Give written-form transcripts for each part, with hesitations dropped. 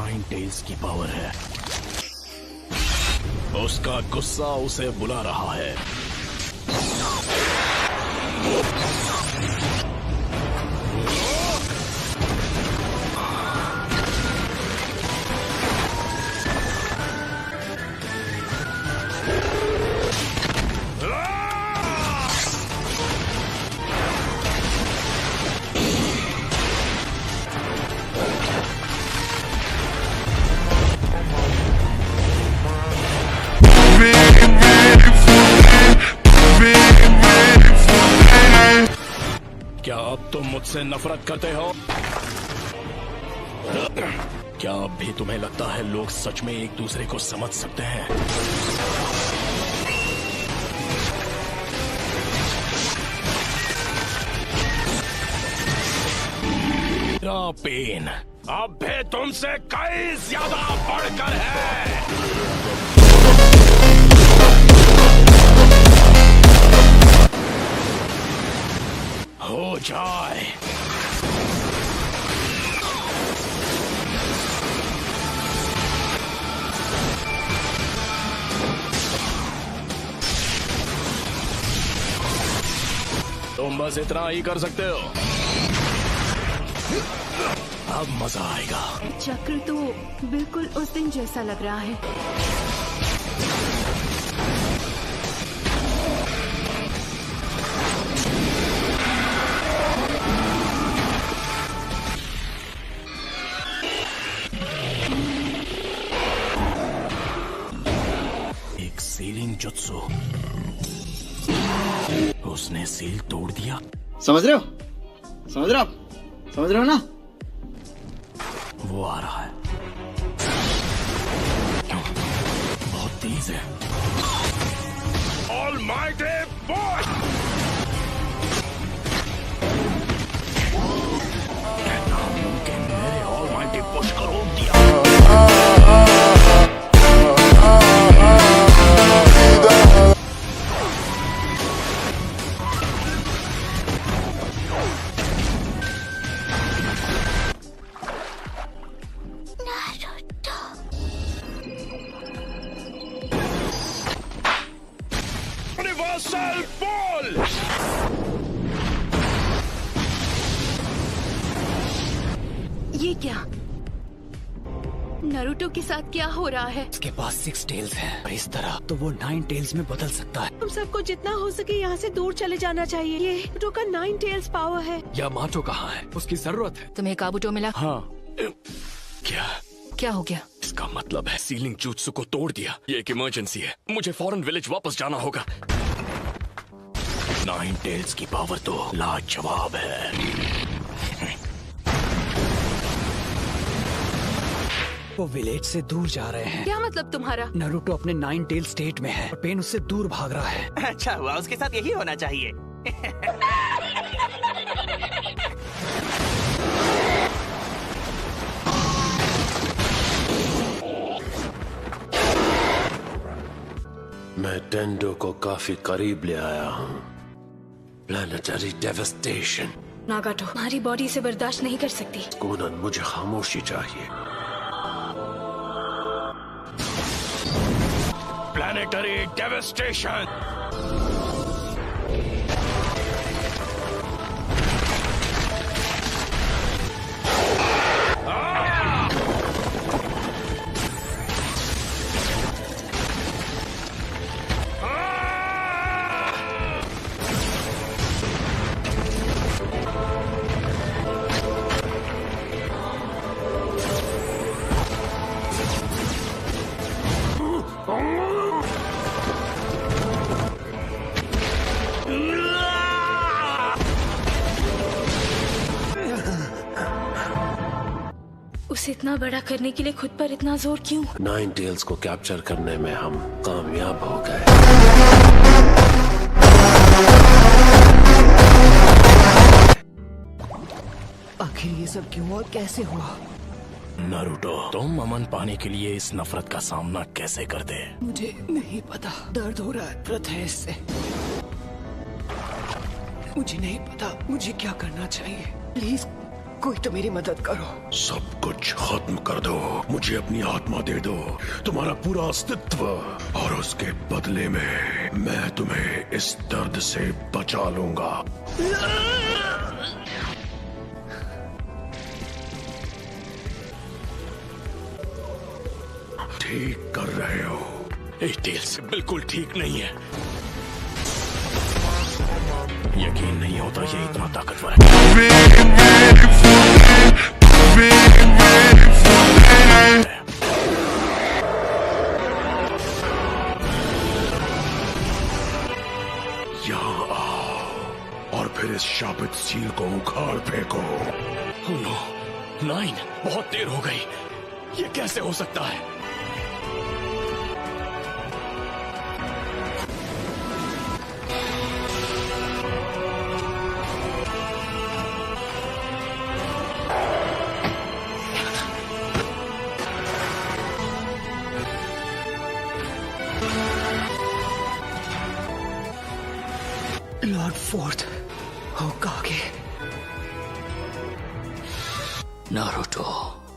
Nine tails की power है। उसका गुस्सा उसे बुला रहा है। क्या अब तुम मुझसे नफरत करते हो? क्या अब भी तुम्हें लगता है लोग सच में एक दूसरे को समझ सकते हैं? मेरा पेन अब भी तुमसे कई ज्यादा बढ़कर है। हो जाए। तुम बस इतना ही कर सकते हो। अब मजा आएगा। चक्र तो बिल्कुल उस दिन जैसा लग रहा है। एक सीलिंग जुत्सु। उसने सील तोड़ दिया। समझ रहे हो? समझ रहे हो? समझ रहे हो ना? वो आ रहा है। बहुत तेज है। Almighty boy! नामुमकिन मेरे Almighty पुश को रोक दिया। Universal Ball! ये क्या? नारुतो के साथ क्या हो रहा है? उसके पास 6 टेल्स है और इस तरह तो वो 9 टेल्स में बदल सकता है। हम सबको जितना हो सके यहाँ से दूर चले जाना चाहिए। ये नारुतो का 9 टेल्स पावर है। यामाटो कहाँ है? उसकी जरूरत है। तुम्हें काबुटो मिला? हाँ। क्या? क्या हो गया? इसका मतलब है सीलिंग जुत्सु को तोड़ दिया। ये एक इमरजेंसी है। मुझे फौरन विलेज वापस जाना होगा। नाइन टेल्स की पावर तो लाजवाब है। वो विलेज से दूर जा रहे हैं। क्या मतलब तुम्हारा? नारुतो अपने 9 टेल स्टेट में है और पेन उससे दूर भाग रहा है। अच्छा हुआ, उसके साथ यही होना चाहिए। मैं टेंडो को काफी करीब ले आया हूँ। Planetary devastation. नागाटो, हमारी बॉडी इसे बर्दाश्त नहीं कर सकती। कोनन, मुझे खामोशी चाहिए। Planetary devastation. उसे इतना बड़ा करने के लिए खुद पर इतना जोर क्यों? 9 टेल्स को कैप्चर करने में हम कामयाब हो गए। आखिर ये सब क्यों और कैसे हुआ? नारुतो, तुम अमन पाने के लिए इस नफरत का सामना कैसे करते? मुझे नहीं पता। दर्द हो रहा है प्रथेश से। मुझे नहीं पता मुझे क्या करना चाहिए। प्लीज कोई तो मेरी मदद करो। सब कुछ खत्म कर दो, मुझे अपनी आत्मा दे दो, तुम्हारा पूरा अस्तित्व, और उसके बदले में मैं तुम्हें इस दर्द से बचा लूंगा। ठीक कर रहे हो। टेल्स बिल्कुल ठीक नहीं है। यकीन नहीं होता ये इतना ताकतवर है। यहाँ आओ और फिर इस शापित सील को उखाड़ फेंको। ओह नो, 9, बहुत देर हो गई। ये कैसे हो सकता है? Lord fourth होकागे। नारुतो,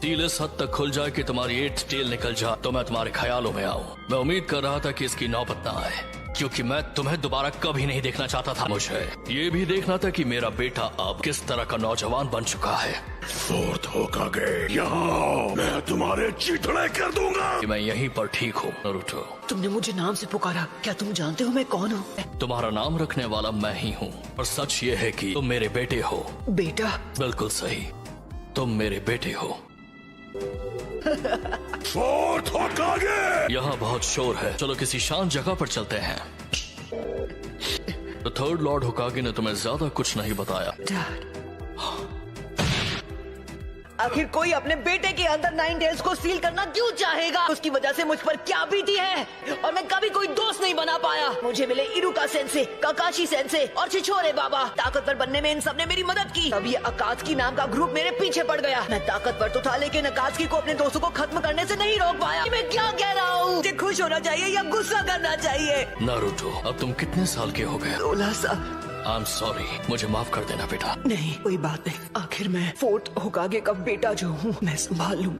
सील इस हद तक खुल जाए कि तुम्हारी 8th टेल निकल जाए तो मैं तुम्हारे ख्यालों में आऊं। मैं उम्मीद कर रहा था कि इसकी नौबत ना आए, क्योंकि मैं तुम्हें दोबारा कभी नहीं देखना चाहता था। मुझे ये भी देखना था कि मेरा बेटा अब किस तरह का नौजवान बन चुका है। फोर्थ होकागे, यहाँ आओ, मैं तुम्हारे चीथड़े कर दूंगा। कि मैं यहीं पर ठीक हूँ। नारुतो, तुमने मुझे नाम से पुकारा, क्या तुम जानते हो मैं कौन हूँ? तुम्हारा नाम रखने वाला मैं ही हूँ, और सच ये है कि तुम मेरे बेटे हो। बेटा? बिल्कुल सही, तुम मेरे बेटे हो। फोर्थ होकागे! यहाँ बहुत शोर है, चलो किसी शांत जगह पर चलते हैं। तो थर्ड लॉर्ड होकागे ने तुम्हें ज्यादा कुछ नहीं बताया। डैड, आखिर कोई अपने बेटे के अंदर 9 टेल्स को सील करना क्यों चाहेगा? उसकी वजह से मुझ पर क्या बीती है, और मैं कभी कोई दोस्त नहीं बना पाया। मुझे मिले इरुका सेंसे, काकाशी सेंसे और छिछोरे बाबा। ताकतवर बनने में इन सब ने मेरी मदद की। तब ये अकात्सुकी नाम का ग्रुप मेरे पीछे पड़ गया। मैं ताकतवर तो था, लेकिन अकात्सुकी को अपने दोस्तों को खत्म करने से नहीं रोक पाया। मैं क्या कह रहा हूँ? मुझे खुश होना चाहिए या गुस्सा करना चाहिए? नारुतो, अब तुम कितने साल के हो गए? 16 साल। आई एम सॉरी, मुझे माफ कर देना बेटा। नहीं, कोई बात नहीं। आखिर मैं फोर्थ होकागे का बेटा जो हूँ, मैं संभाल लूँ।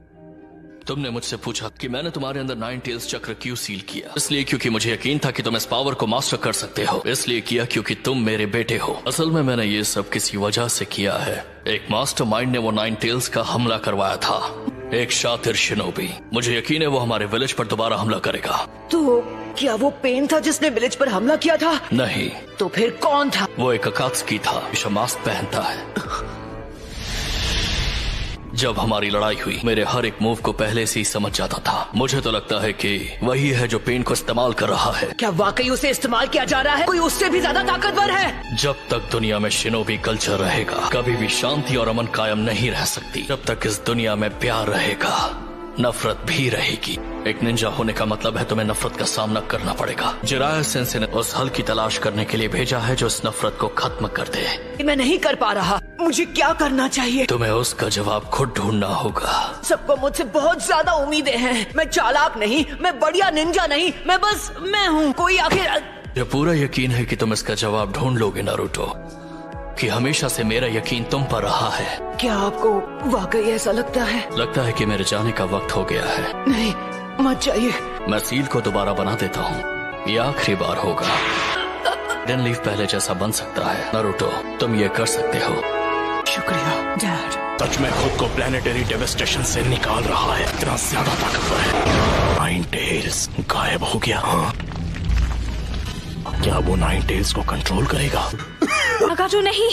तुमने मुझसे पूछा कि मैंने तुम्हारे अंदर 9 टेल्स चक्र क्यों सील किया। इसलिए क्योंकि मुझे यकीन था कि तुम इस पावर को मास्टर कर सकते हो। इसलिए किया क्योंकि तुम मेरे बेटे हो। असल में मैंने ये सब किसी वजह से किया है। एक मास्टरमाइंड ने वो 9 टेल्स का हमला करवाया था, एक शातिर शिनोबी। मुझे यकीन है वो हमारे विलेज पर दोबारा हमला करेगा। तो क्या वो पेन था जिसने विलेज पर हमला किया था? नहीं। तो फिर कौन था? वो एक अकात्सुकी था जो मास्क पहनता है। जब हमारी लड़ाई हुई, मेरे हर एक मूव को पहले से ही समझ जाता था। मुझे तो लगता है कि वही है जो पेन को इस्तेमाल कर रहा है। क्या वाकई उसे इस्तेमाल किया जा रहा है? कोई उससे भी ज्यादा ताकतवर है? जब तक दुनिया में शिनोबी कल्चर रहेगा, कभी भी शांति और अमन कायम नहीं रह सकती। जब तक इस दुनिया में प्यार रहेगा, नफरत भी रहेगी। एक निंजा होने का मतलब है तुम्हें नफरत का सामना करना पड़ेगा। जिराया सेंसे ने उस हल की तलाश करने के लिए भेजा है जो इस नफरत को खत्म कर दे। मैं नहीं कर पा रहा। मुझे क्या करना चाहिए? तुम्हें उसका जवाब खुद ढूंढना होगा। सबको मुझसे बहुत ज्यादा उम्मीदें हैं। मैं चालाक नहीं, मैं बढ़िया निंजा नहीं, मैं बस मैं हूँ। कोई आखिर... मुझे पूरा यकीन है कि तुम इसका जवाब ढूंढ लोगे नारुतो, कि हमेशा से मेरा यकीन तुम पर रहा है। क्या आपको वाकई ऐसा लगता है? लगता है कि मेरे जाने का वक्त हो गया है। नहीं, मत जाइए। मैं सील को दोबारा बना देता हूँ। ये आखिरी बार होगा। डेन लीफ पहले जैसा बन सकता है। नारुतो, तुम ये कर सकते हो। शुक्रिया डैड। सच में खुद को प्लेनेटरी डेवस्टेशन से निकाल रहा है। इतना ज्यादा ताकतवर है। 9 टेल्स गायब हो गया। हाँ, क्या वो 9 टेल्स को कंट्रोल करेगा? नागाजो नहीं।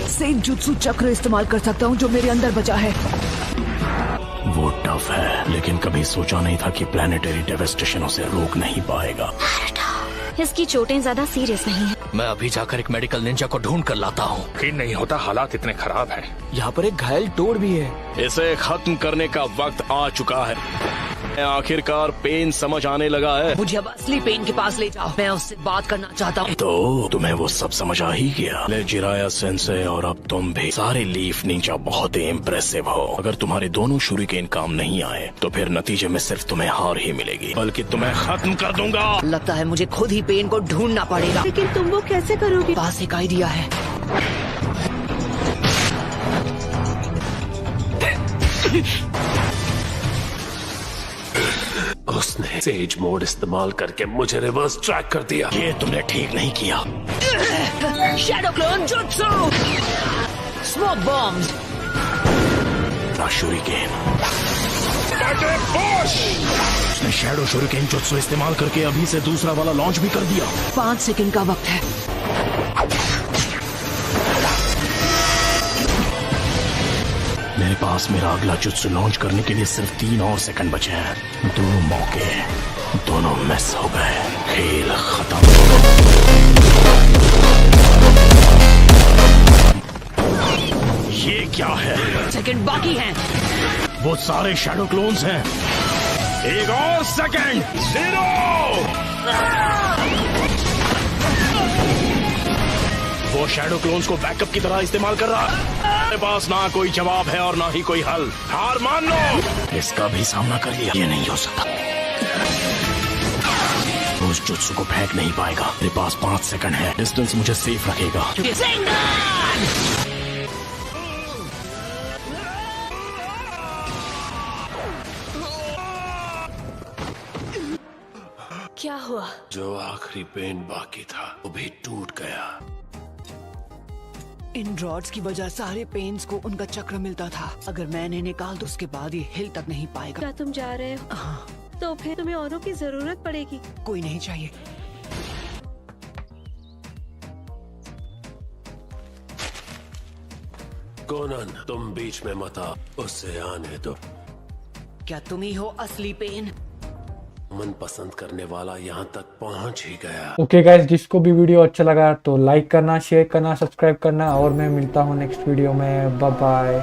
सेन जुत्सु चक्र इस्तेमाल कर सकता हूँ जो मेरे अंदर बचा है। वो टफ है, लेकिन कभी सोचा नहीं था कि प्लेनेटरी डेवस्टेशन उसे रोक नहीं पाएगा। इसकी चोटें ज्यादा सीरियस नहीं है। मैं अभी जाकर एक मेडिकल निंजा को ढूंढ कर लाता हूँ। यकीन नहीं होता, हालात इतने खराब हैं। यहाँ पर एक घायल टोड भी है। इसे खत्म करने का वक्त आ चुका है। आखिरकार पेन समझ आने लगा है। मुझे अब असली पेन के पास ले जाओ, मैं उससे बात करना चाहता हूँ। तो तुम्हें वो सब समझ आ ही गया। ले जिराया सेंसे और अब तुम भी। सारे लीफ निंजा बहुत ही इम्प्रेसिव हो। अगर तुम्हारे दोनों शुरिकेन काम नहीं आए तो फिर नतीजे में सिर्फ तुम्हें हार ही मिलेगी, बल्कि तुम्हें खत्म कर दूंगा। लगता है मुझे खुद ही पेन को ढूंढना पड़ेगा। लेकिन तुम वो कैसे करोगे? पास एक आइडिया है। उसने सेज मोड इस्तेमाल करके मुझे रिवर्स ट्रैक कर दिया। ये तुमने ठीक नहीं किया। Shadow clone jutsu, smoke bombs, shuriken. उसने शैडो शुरिकेन जुत्सु इस्तेमाल करके अभी से दूसरा वाला लॉन्च भी कर दिया। 5 सेकंड का वक्त है। मेरे पास मेरा अगला जुत्सु लॉन्च करने के लिए सिर्फ 3 और सेकंड बचे हैं। 2 मौके, दोनों मिस हो गए। खेल खत्म। ये क्या है? सेकंड बाकी हैं। वो सारे शैडो क्लोन्स हैं। एक और सेकंड। 0। वो शैडो क्लोन्स को बैकअप की तरह इस्तेमाल कर रहा है। मेरे पास ना कोई जवाब है और ना ही कोई हल। हार मान लो। इसका भी सामना कर लिया। ये नहीं हो सकता। उस जुत्सु को फेंक नहीं पाएगा। मेरे पास 5 सेकंड है। डिस्टेंस मुझे सेफ रखेगा। क्या हुआ? जो आखिरी पेन बाकी था वो भी टूट गया। इन रॉड्स की वजह सारे पेन्स को उनका चक्र मिलता था। अगर मैं इन्हें निकाल दूं उसके बाद ये हिल तक नहीं पाएगा। क्या तुम जा रहे हो? हाँ, तो फिर तुम्हें औरों की जरूरत पड़ेगी। कोई नहीं चाहिए। कोनन, तुम बीच में मत आ, उससे आने दो। क्या तुम ही हो असली पेन? मन पसंद करने वाला यहाँ तक पहुँच ही गया। ओके गाइस, जिसको भी वीडियो अच्छा लगा तो लाइक करना, शेयर करना, सब्सक्राइब करना और मैं मिलता हूँ नेक्स्ट वीडियो में। Bye bye.